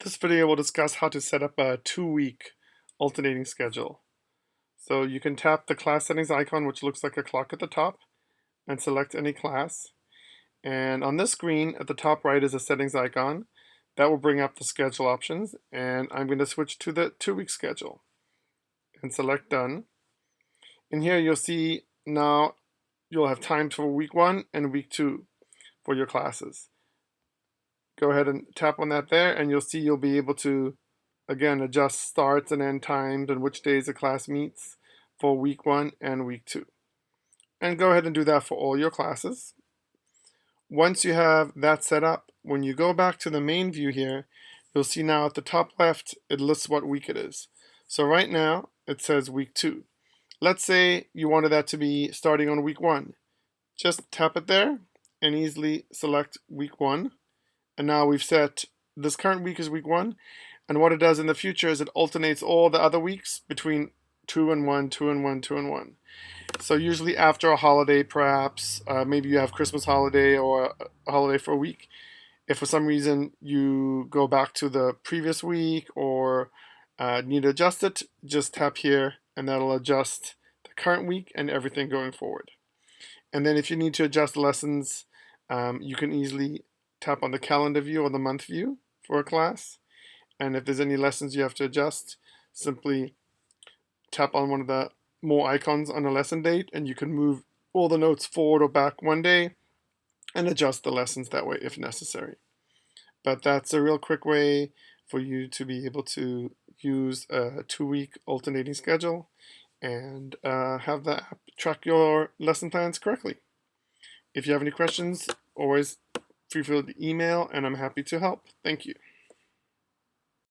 This video will discuss how to set up a 2-week alternating schedule. So you can tap the class settings icon, which looks like a clock at the top, and select any class. And on this screen at the top right is a settings icon. That will bring up the schedule options, and I'm going to switch to the 2-week schedule and select done. In here you'll see now you'll have time for week 1 and week 2 for your classes. Go ahead and tap on that there, and you'll see you'll be able to again adjust starts and end times and which days the class meets for week 1 and week 2. And go ahead and do that for all your classes. Once you have that set up, when you go back to the main view here, you'll see now at the top left it lists what week it is. So right now it says week 2. Let's say you wanted that to be starting on week 1. Just tap it there and easily select week 1. And now we've set this current week is week 1, and what it does in the future is it alternates all the other weeks between 2 and 1, 2 and 1, 2 and 1. So usually after a holiday, perhaps, maybe you have Christmas holiday or a holiday for a week. If for some reason you go back to the previous week or need to adjust it, just tap here and that'll adjust the current week and everything going forward. And then if you need to adjust lessons, you can easily tap on the calendar view or the month view for a class. And if there's any lessons you have to adjust, simply tap on one of the more icons on a lesson date, and you can move all the notes forward or back one day and adjust the lessons that way if necessary. But that's a real quick way for you to be able to use a 2-week alternating schedule and have the app track your lesson plans correctly. If you have any questions, always feel free to email, and I'm happy to help. Thank you.